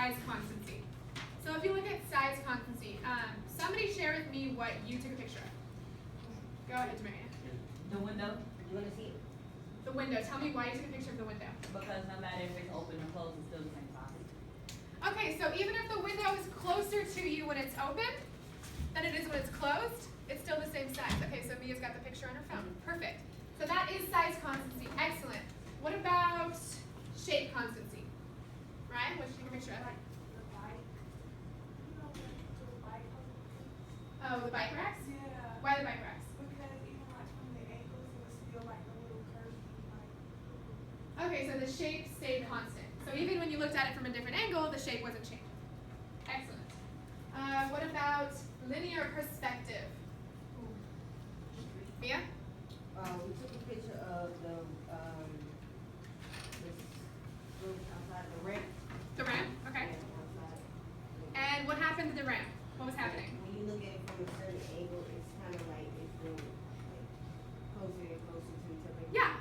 size constancy. So if you look at size constancy, somebody share with me what you took a picture of. Go ahead, Jamaria. The window, You want to see it? The window. Tell me why you took a picture of the window. because no matter if it's open or closed, it's still the same size. Okay, so even if the window is closer to you when it's open than it is when it's closed, it's still the same size. Okay, so Mia's got the picture on her phone. Perfect. So that is size constancy. Excellent. What about shape constancy? Ryan, what did you take a picture of? The bike. You know, the bike. Oh, the bike racks? Yeah. Why the bike racks? Because even like from the angles, it was still like a little curvy, like. Okay, so the shape stayed constant. So even when you looked at it from a different angle, the shape wasn't changed. Excellent. What about linear perspective? Mia? We took a picture of the this room outside the ramp. The ramp? Okay. Yeah, outside. And what happened to the ramp? What was happening? When you look at it from a certain angle, it's kind of like it's going like closer and closer to each other. Yeah,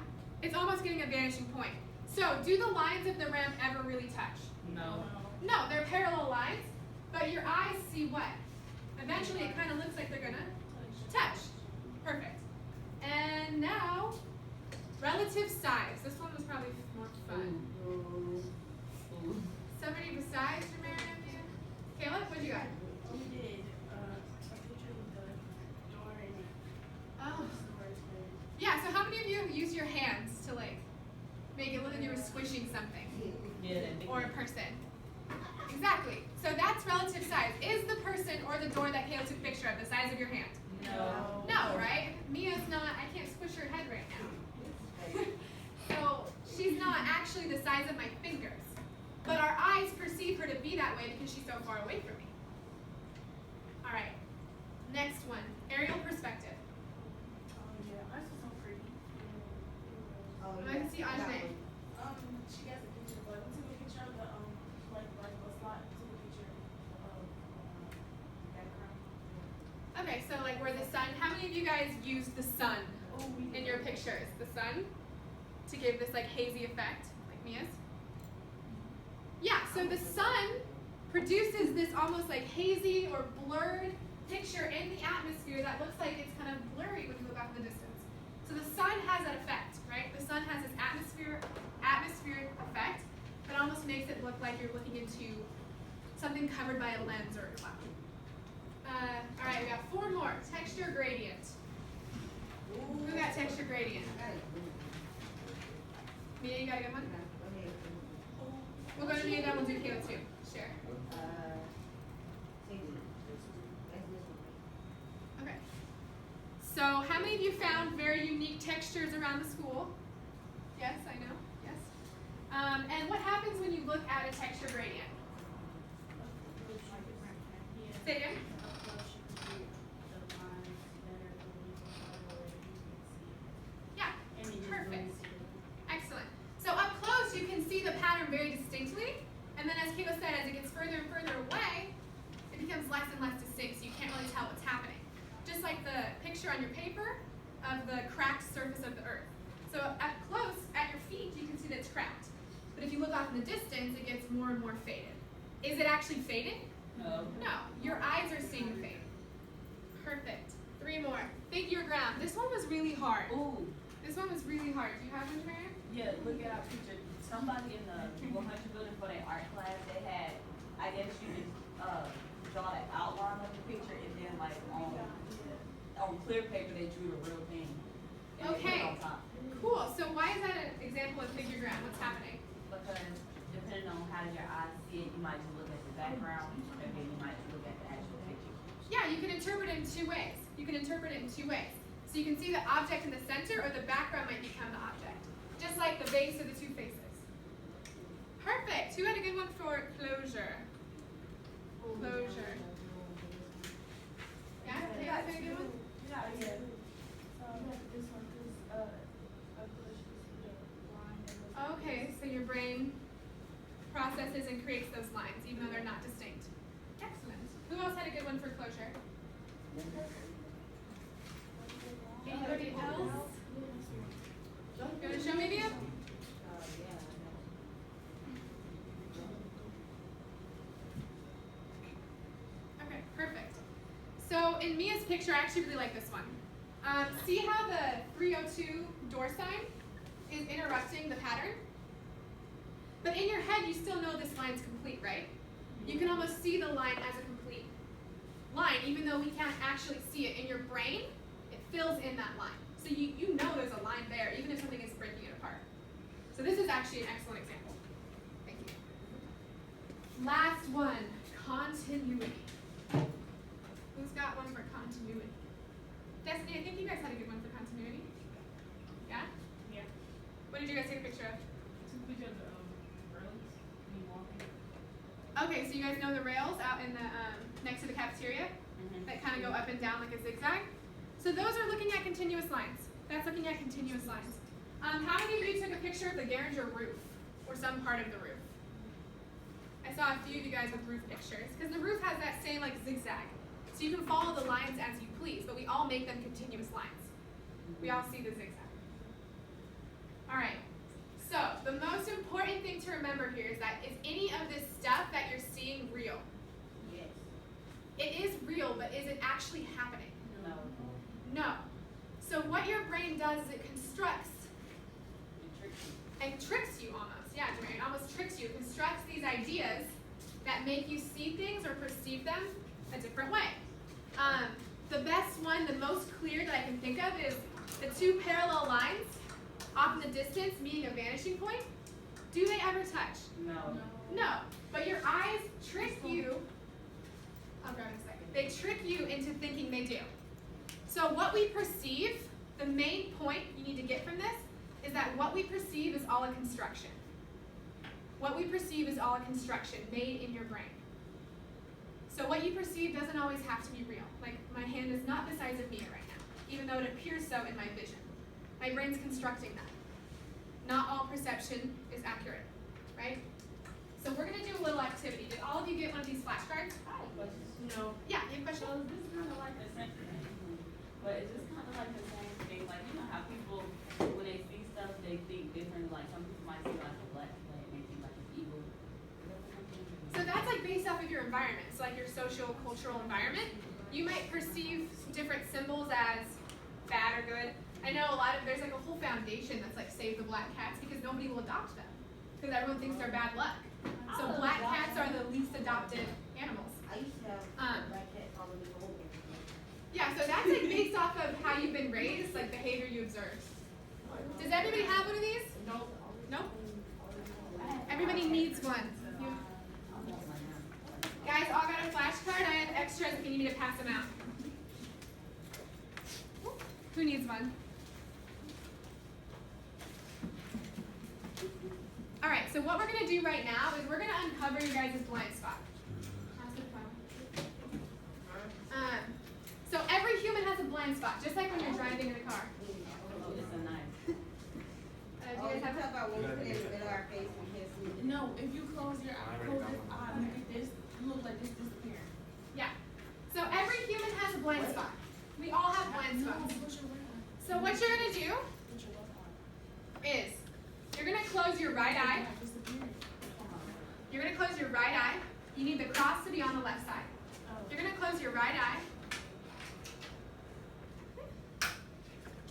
it's almost getting a vanishing point. So, do the lines of the ramp ever really touch? No. No, they're parallel lines, but your eyes see what? Eventually, it kind of looks like they're gonna touch. Perfect. And now, relative size. This one was probably more fun. Ooh. Somebody besides Jamaria and Mia? Caleb, what you got? We did a picture with the door in it. Oh. Storage bin. Yeah, so how many of you use your hands to like make it look like you were squishing something? Yeah, that big Or a person? Exactly. So that's relative size. Is the person or the door that Caleb took a picture of the size of your hand? No. No, right? Mia's not, I can't squish her head right now. So she's not actually the size of my fingers. But our eyes perceive her to be that way because she's so far away from me. All right. Next one, aerial perspective. Yeah, ours was so pretty. Oh, I can see Ajane. She got a picture, but we took a picture of the like a slot. Took a picture of background. Okay, so like where the sun, how many of you guys use the sun Oh, we in your pictures? The sun to give this like hazy effect, like Mia's? Yeah, so the sun produces this almost like hazy or blurred picture in the atmosphere that looks like it's kind of blurry when you look off in the distance. So the sun has that effect, right? The sun has this atmospheric effect that almost makes it look like you're looking into something covered by a lens or a cloud. All right, we got 4 more. Texture gradient. Who got texture gradient? Mia, you got a good one? We'll go to Mia, then we'll do Caleb too. Share. Okay. So how many of you found very unique textures around the school? Yes, I know. Yes. And what happens when you look at a texture gradient? Say it again. Yeah. Perfect. Excellent. So up close, you can see the pattern very distinctly. And then as Kayla said, as it gets further and further away, it becomes less and less distinct, so you can't really tell what's happening. Just like the picture on your paper of the cracked surface of the earth. So up close, at your feet, you can see that it's cracked. But if you look off in the distance, it gets more and more faded. Is it actually fading? No. No. Your eyes are seeing the fade. Perfect. 3 more. Figure ground. This one was really hard. Ooh. This one was really hard. Do you have one, Marianne? Yeah, look at our picture. Somebody in the 100 building for their art class, they had, I guess you just draw the outline of the picture and then like on clear paper they drew the real thing. And they put it Okay. on top. Cool. So why is that an example of figure ground? What's happening? Because depending on how your eyes see it, you might just look at the background and then you might look at the actual picture. Yeah, you can interpret it in 2 ways. You can interpret it in 2 ways. So you can see the object in the center, or the background might become the object. Just like the base of the 2 faces. Perfect. Who had a good one for closure? Closure. Yeah? You guys had a good one? Yeah. This one is a push the line and the Okay, so your brain processes and creates those lines, even though they're not distinct. Excellent. Who else had a good one for closure? Anybody else? You want to show me, Mia? So in Mia's picture, I actually really like this one. See how the 302 door sign is interrupting the pattern? But in your head, you still know this line's complete, right? You can almost see the line as a complete line, even though we can't actually see it. In your brain, it fills in that line. So you know there's a line there, even if something is breaking it apart. So this is actually an excellent example. Thank you. Last one, continuity. Who's got one for continuity? Destiny, I think you guys had a good one for continuity. Yeah? Yeah. What did you guys take a picture of? Took a picture of the rails when you walking. Okay, so you guys know the rails out in the next to the cafeteria that kind of go up and down like a zigzag? So those are looking at continuous lines. That's looking at continuous lines. How many of you took a picture of the Geringer roof or some part of the roof? I saw a few of you guys with roof pictures because the roof has that same like zigzag. So you can follow the lines as you please, but we all make them continuous lines. We all see the zigzag. All right. So the most important thing to remember here is that is any of this stuff that you're seeing real? Yes. It is real, but is it actually happening? No. No. So what your brain does is it constructs and tricks you almost. Yeah, Jermaine, it almost tricks you. It constructs these ideas that make you see things or perceive them a different way. The best one, the most clear that I can think of is the two parallel lines off in the distance meeting a vanishing point. Do they ever touch? No. No. But your eyes trick you. I'll grab it in a second. They trick you into thinking they do. So what we perceive, the main point you need to get from this is that what we perceive is all a construction. What we perceive is all a construction made in your brain. So what you perceive doesn't always have to be real. Like my hand is not the size of Mia right now, even though it appears so in my vision. My brain's constructing that. Not all perception is accurate, right? So we're gonna do a little activity. Did all of you get one of these flashcards? I have questions. No. Yeah, you have questions? So is this kind of like the same thing? But is this kind of like the same thing? Like, you know how people, when they see stuff, they think different. Like, some people might see like a black plant and they think like it's evil. So that's like based off of your environment. So like your social, cultural environment. You might perceive different symbols as bad or good. I know there's like a whole foundation that's like save the black cats because nobody will adopt them. Because everyone thinks they're bad luck. So black cats are the least adopted animals. I used to have a black cat follow me home every day. Yeah, so that's like based off of how you've been raised, like behavior you observe. Does everybody have one of these? No. No? Everybody needs one. Guys, all got a flashcard? I have extras if you need me to pass them out. Who needs one? All right, so what we're going to do right now is we're going to uncover your guys' blind spot. So every human has a blind spot, just like when you're driving in a car. Oh, this is nice. Do Oh, you you guys have talk about when we put it in the middle of our face, we can't see. No, if you close your eye, close this eye, look at this, it looks like this disappearing. Yeah. So every human has a blind spot. We all have blind No, spots. push your right eye. So what you're going to do Push your left eye. is you're going to close your right eye. Yeah, disappearing. You're going to close your right eye. You need the cross to be on the left side. Oh. You're going to close your right eye.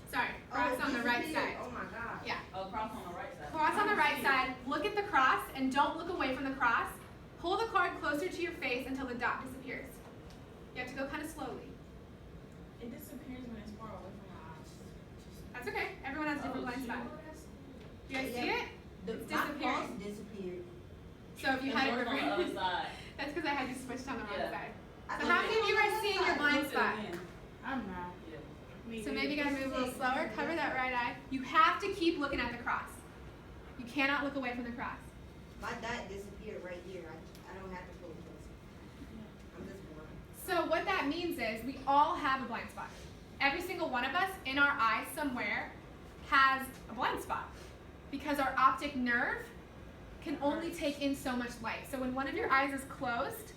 Sorry, cross on the right side. Oh my God. Yeah. Oh, cross on the right side. Cross on the right side. Look at the cross and don't look away from the cross. Pull the card closer to your face until the dot disappears. You have to go kind of slowly. It disappears when it's far away from my eyes. That's okay. Everyone has a different blind spot. You guys see it? It's My disappearing. cross disappeared. So if you And had it yours on the other reversed, side. that's because I had you switched on the wrong Yeah. side. I So thought how many of you are seeing your blind spot? I'm not. Yeah. So maybe you gotta move a little slower. Cover that right eye. You have to keep looking at the cross. You cannot look away from the cross. My dot disappeared right here. I don't have to pull it closer. I'm just blind. So what that means is we all have a blind spot. Every single one of us in our eye somewhere has a blind spot because our optic nerve can only take in so much light. So when one of your eyes is closed,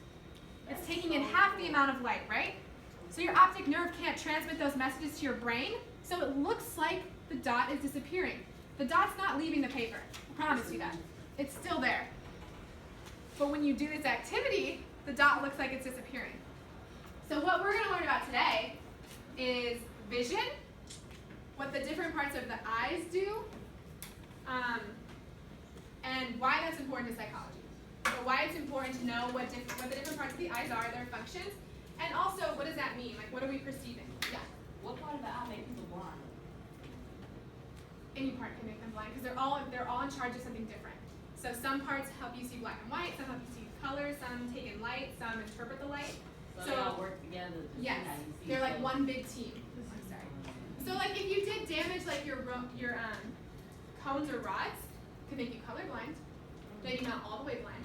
it's taking in half the amount of light, right? So your optic nerve can't transmit those messages to your brain, so it looks like the dot is disappearing. The dot's not leaving the paper. I promise you that. It's still there. But when you do this activity, the dot looks like it's disappearing. So what we're going to learn about today is vision, what the different parts of the eyes do, and why that's important to psychology. So why it's important to know what the different parts of the eyes are, their functions, and also what does that mean? Like what are we perceiving? Yeah. What part of the eye make people blind? Any part can make them blind because they're all in charge of something different. So some parts help you see black and white, some help you see color, some take in light, some interpret the light. So they all work together to see Yes, how you see. they're like so- one big team. I'm sorry. So like if you did damage like your cones or rods, it could make you colorblind. Maybe not all the way blind.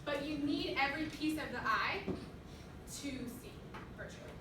But you need every piece of the eye to see virtually.